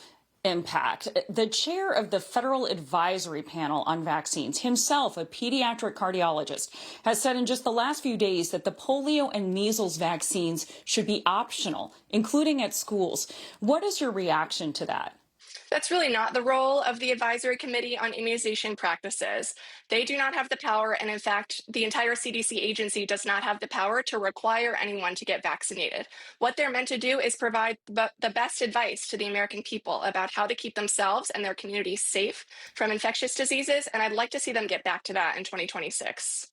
impact. The chair of the Federal Advisory Panel on Vaccines, himself a pediatric cardiologist, has said in just the last few days that the polio and measles vaccines should be optional, including at schools. What is your reaction to that? That's really not the role of the Advisory Committee on Immunization Practices. They do not have the power, and in fact, the entire CDC agency does not have the power to require anyone to get vaccinated. What they're meant to do is provide the best advice to the American people about how to keep themselves and their communities safe from infectious diseases, and I'd like to see them get back to that in 2026.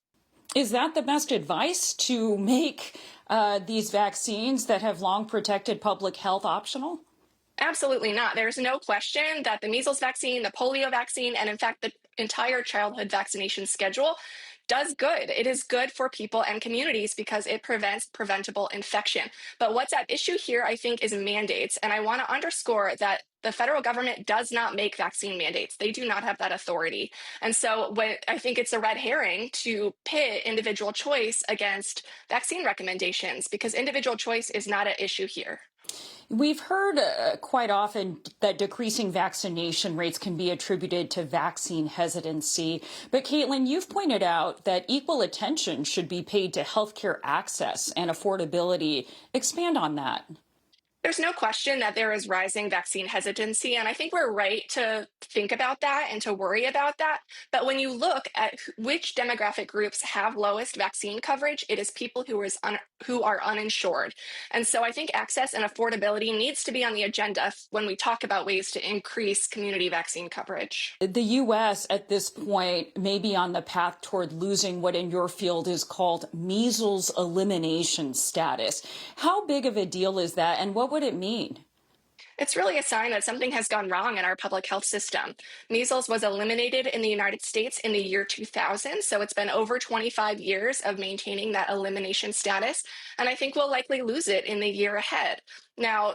Is that the best advice, to make these vaccines that have long protected public health optional? Absolutely not. There's no question that the measles vaccine, the polio vaccine, and in fact, the entire childhood vaccination schedule does good. It is good for people and communities because it prevents preventable infection. But what's at issue here, I think, is mandates. And I want to underscore that the federal government does not make vaccine mandates. They do not have that authority. And so I think it's a red herring to pit individual choice against vaccine recommendations, because individual choice is not at issue here. We've heard quite often that decreasing vaccination rates can be attributed to vaccine hesitancy. But Caitlin, you've pointed out that equal attention should be paid to healthcare access and affordability. Expand on that. There's no question that there is rising vaccine hesitancy, and I think we're right to think about that and to worry about that. But when you look at which demographic groups have lowest vaccine coverage, it is people who are uninsured. And so I think access and affordability needs to be on the agenda when we talk about ways to increase community vaccine coverage. The U.S. at this point may be on the path toward losing what in your field is called measles elimination status. How big of a deal is that, and what would it mean? It's really a sign that something has gone wrong in our public health system. Measles was eliminated in the United States in the year 2000, so it's been over 25 years of maintaining that elimination status, and I think we'll likely lose it in the year ahead. Now,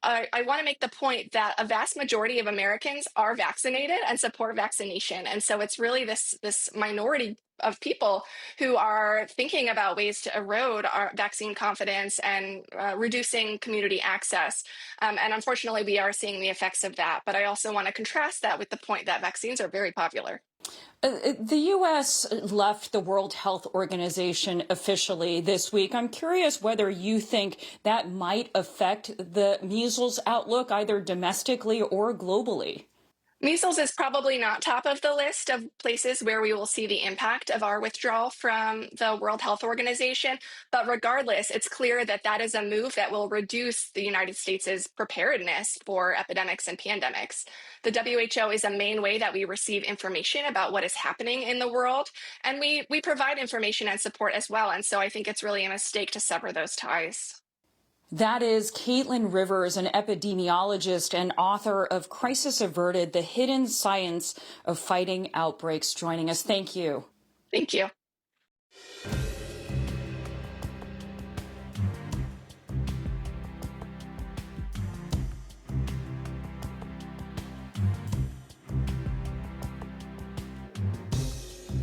I want to make the point that a vast majority of Americans are vaccinated and support vaccination. And so it's really this minority of people who are thinking about ways to erode our vaccine confidence and reducing community access. And unfortunately, we are seeing the effects of that. But I also want to contrast that with the point that vaccines are very popular. The U.S. left the World Health Organization officially this week. I'm curious whether you think that might affect the measles outlook, either domestically or globally. Measles is probably not top of the list of places where we will see the impact of our withdrawal from the World Health Organization. But regardless, it's clear that that is a move that will reduce the United States' preparedness for epidemics and pandemics. The WHO is a main way that we receive information about what is happening in the world, and we provide information and support as well. And so I think it's really a mistake to sever those ties. That is Caitlin Rivers, an epidemiologist and author of Crisis Averted, The Hidden Science of Fighting Outbreaks, joining us. Thank you. Thank you.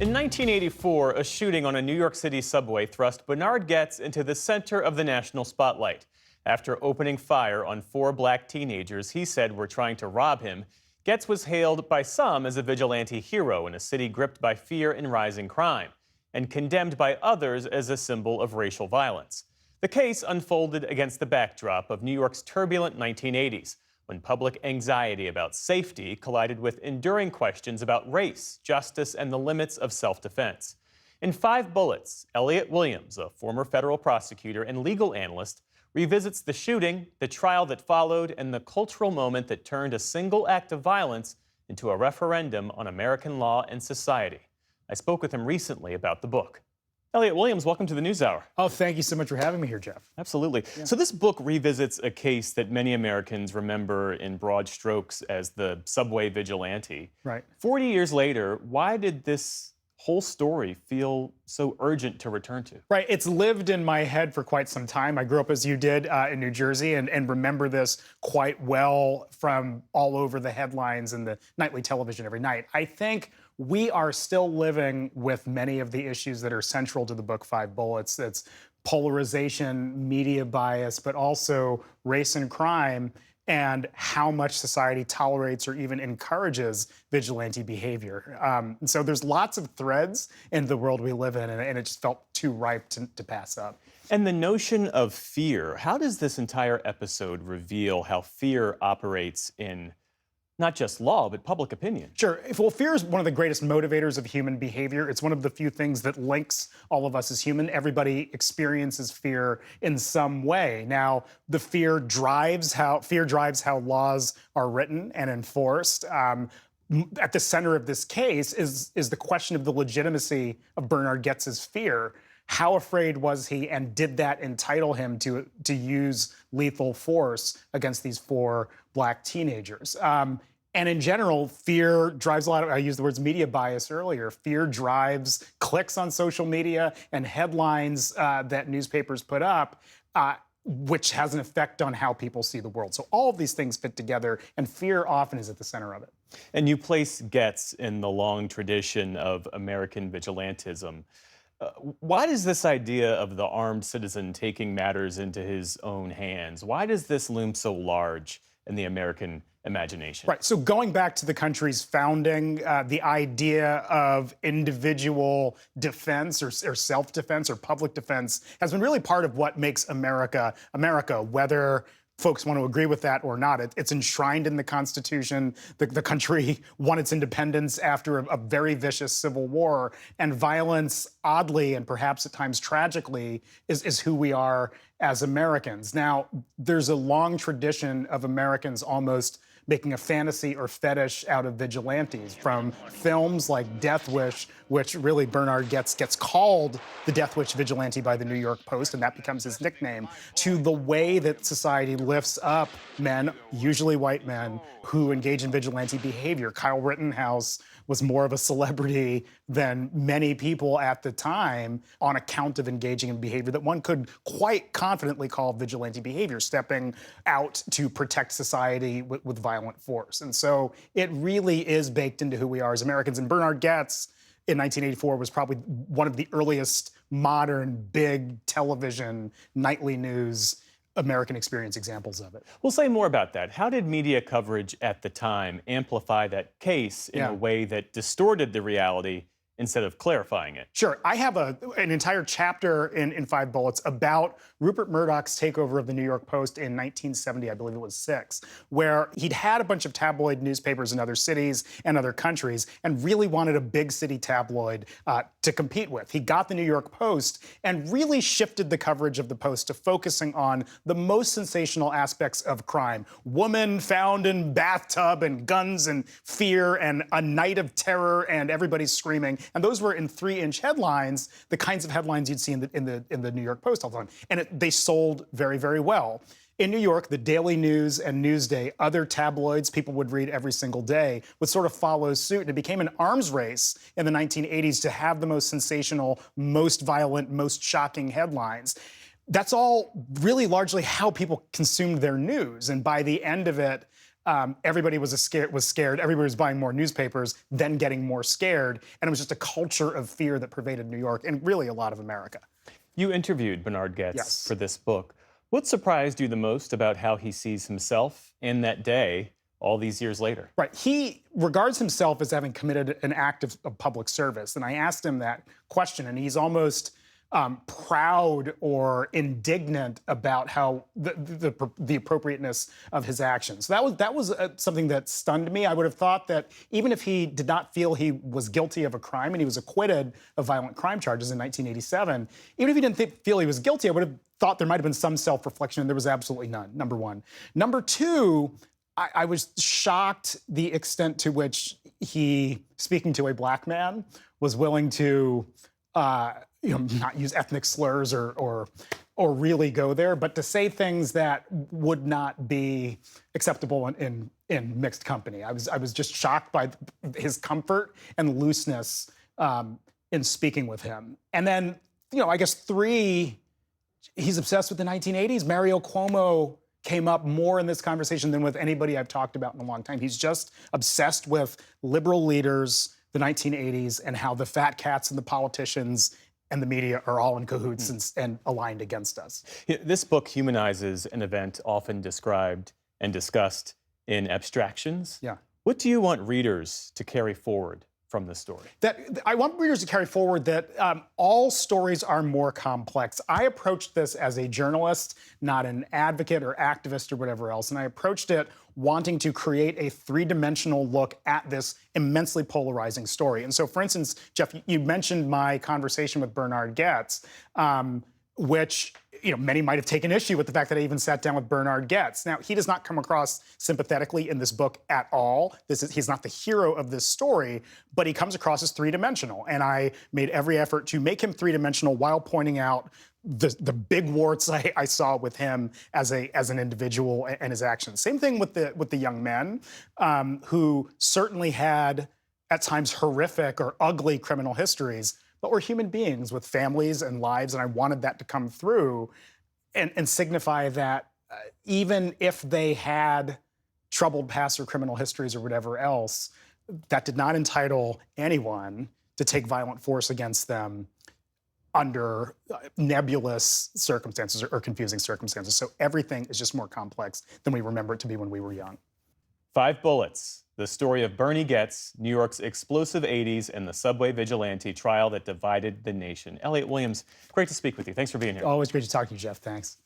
In 1984, a shooting on a New York City subway thrust Bernard Goetz into the center of the national spotlight. After opening fire on 4 black teenagers he said were trying to rob him, Goetz was hailed by some as a vigilante hero in a city gripped by fear and rising crime, and condemned by others as a symbol of racial violence. The case unfolded against the backdrop of New York's turbulent 1980s, when public anxiety about safety collided with enduring questions about race, justice, and the limits of self-defense. In 5 Bullets, Elliot Williams, a former federal prosecutor and legal analyst, revisits the shooting, the trial that followed, and the cultural moment that turned a single act of violence into a referendum on American law and society. I spoke with him recently about the book. Elliot Williams, welcome to the NewsHour. Oh, thank you so much for having me here, Jeff. Absolutely. Yeah. So this book revisits a case that many Americans remember in broad strokes as the subway vigilante. Right. 40 years later, why did this whole story feel so urgent to return to? Right. It's lived in my head for quite some time. I grew up, as you did, in New Jersey and remember this quite well from all over the headlines and the nightly television every night. I think we are still living with many of the issues that are central to the book 5 Bullets. That's polarization, media bias, but also race and crime, and how much society tolerates or even encourages vigilante behavior. So there's lots of threads in the world we live in, and it just felt too ripe to pass up. And the notion of fear, how does this entire episode reveal how fear operates in not just law, but public opinion? Sure. Well, fear is one of the greatest motivators of human behavior. It's one of the few things that links all of us as human. Everybody experiences fear in some way. Now, the fear drives how laws are written and enforced. At the center of this case is the question of the legitimacy of Bernard Goetz's fear. How afraid was he, and did that entitle him to use lethal force against these 4 black teenagers? And in general, fear drives a lot of, I used the words media bias earlier, fear drives clicks on social media and headlines that newspapers put up, which has an effect on how people see the world. So all of these things fit together, and fear often is at the center of it. And you place Goetz in the long tradition of American vigilantism. Why does this idea of the armed citizen taking matters into his own hands, why does this loom so large in the American imagination? Right. So going back to the country's founding, the idea of individual defense or self-defense or public defense has been really part of what makes America, whether folks want to agree with that or not. It's enshrined in the Constitution. The country won its independence after a very vicious civil war, and violence, oddly and perhaps at times tragically, is who we are as Americans. Now, there's a long tradition of Americans almost making a fantasy or fetish out of vigilantes, from films like Death Wish, which really Bernard gets called the Death Wish vigilante by the New York Post, and that becomes his nickname, to the way that society lifts up men, usually white men, who engage in vigilante behavior. Kyle Rittenhouse was more of a celebrity than many people at the time on account of engaging in behavior that one could quite confidently call vigilante behavior, stepping out to protect society with violent force. And so it really is baked into who we are as Americans. And Bernard Goetz in 1984 was probably one of the earliest modern big television nightly news American experience examples of it. We'll say more about that. How did media coverage at the time amplify that case in a way that distorted the reality instead of clarifying it? Sure. I have an entire chapter in 5 bullets about Rupert Murdoch's takeover of the New York Post in 1970, I believe it was 6, where he'd had a bunch of tabloid newspapers in other cities and other countries and really wanted a big city tabloid to compete with. He got the New York Post and really shifted the coverage of the Post to focusing on the most sensational aspects of crime. Woman found in bathtub and guns and fear and a night of terror and everybody's screaming. And those were in 3-inch headlines, the kinds of headlines you'd see in the New York Post all the time. And they sold very, very well. In New York, the Daily News and Newsday, other tabloids people would read every single day, would sort of follow suit. And it became an arms race in the 1980s to have the most sensational, most violent, most shocking headlines. That's all really largely how people consumed their news. And by the end of it, everybody was scared. Everybody was buying more newspapers, then getting more scared. And it was just a culture of fear that pervaded New York and really a lot of America. You interviewed Bernard Goetz for this book. What surprised you the most about how he sees himself in that day all these years later? Right. He regards himself as having committed an act of public service. And I asked him that question, and he's almost proud or indignant about how the appropriateness of his actions. So that was something that stunned me. I would have thought that even if he did not feel he was guilty of a crime, and he was acquitted of violent crime charges in 1987, even if he didn't feel he was guilty, I would have thought there might have been some self-reflection, and there was absolutely none, number one. Number two, I was shocked the extent to which he, speaking to a black man, was willing to not use ethnic slurs or really go there, but to say things that would not be acceptable in mixed company. I was just shocked by his comfort and looseness in speaking with him. And then, I guess 3, he's obsessed with the 1980s. Mario Cuomo came up more in this conversation than with anybody I've talked about in a long time. He's just obsessed with liberal leaders, the 1980s, and how the fat cats and the politicians and the media are all in cahoots and aligned against us. This book humanizes an event often described and discussed in abstractions. Yeah. What do you want readers to carry forward from this story? I want readers to carry forward that all stories are more complex. I approached this as a journalist, not an advocate or activist or whatever else, and I approached it wanting to create a 3-dimensional look at this immensely polarizing story. And so, for instance, Jeff, you mentioned my conversation with Bernard Goetz, which many might have taken issue with the fact that I even sat down with Bernard Goetz. Now, he does not come across sympathetically in this book at all. He's not the hero of this story, but he comes across as 3-dimensional. And I made every effort to make him 3-dimensional while pointing out the big warts I saw with him as an individual and his actions. Same thing with the young men who certainly had at times horrific or ugly criminal histories, but were human beings with families and lives, and I wanted that to come through and signify that even if they had troubled past or criminal histories or whatever else, that did not entitle anyone to take violent force against them under nebulous circumstances or confusing circumstances. So everything is just more complex than we remember it to be when we were young. 5 Bullets, the story of Bernie Goetz, New York's explosive 80s, and the subway vigilante trial that divided the nation. Elliot Williams, great to speak with you. Thanks for being here. Always great to talk to you, Jeff. Thanks.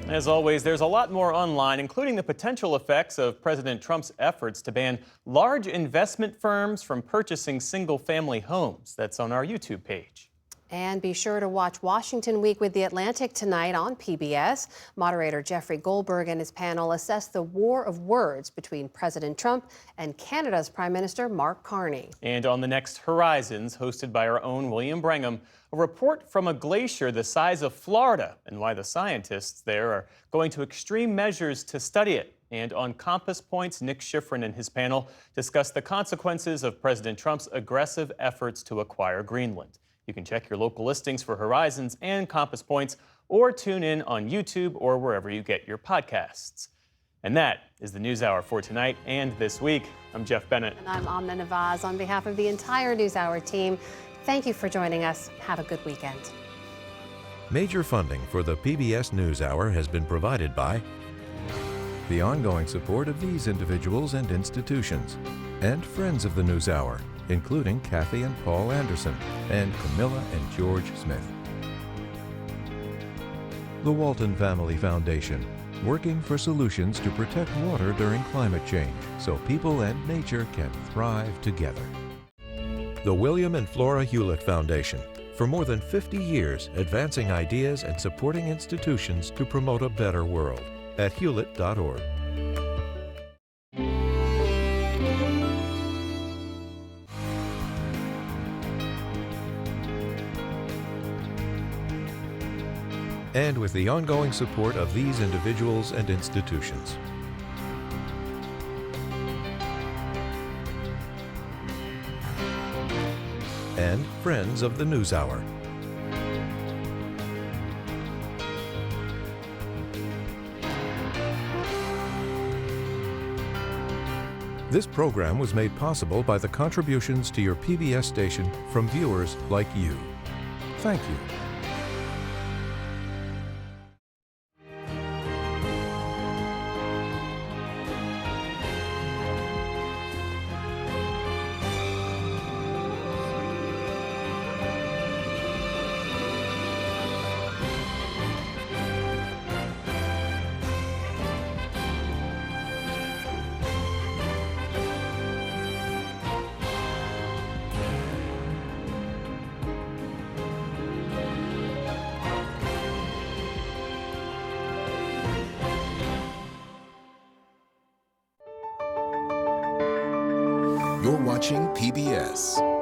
As always, there's a lot more online, including the potential effects of President Trump's efforts to ban large investment firms from purchasing single-family homes. That's on our YouTube page. And be sure to watch Washington Week with The Atlantic tonight on PBS. Moderator Jeffrey Goldberg and his panel assess the war of words between President Trump and Canada's Prime Minister Mark Carney. And on the next Horizons, hosted by our own William Brangham, a report from a glacier the size of Florida and why the scientists there are going to extreme measures to study it. And on Compass Points, Nick Schifrin and his panel discuss the consequences of President Trump's aggressive efforts to acquire Greenland. You can check your local listings for Horizons and Compass Points, or tune in on YouTube or wherever you get your podcasts. And that is the NewsHour for tonight and this week. I'm Jeff Bennett. And I'm Amna Nawaz. On behalf of the entire NewsHour team, thank you for joining us. Have a good weekend. Major funding for the PBS NewsHour has been provided by the ongoing support of these individuals and institutions, and friends of the NewsHour, including Kathy and Paul Anderson, and Camilla and George Smith. The Walton Family Foundation, working for solutions to protect water during climate change so people and nature can thrive together. The William and Flora Hewlett Foundation, for more than 50 years advancing ideas and supporting institutions to promote a better world, at hewlett.org. And with the ongoing support of these individuals and institutions. And friends of the NewsHour. This program was made possible by the contributions to your PBS station from viewers like you. Thank you. You're watching PBS.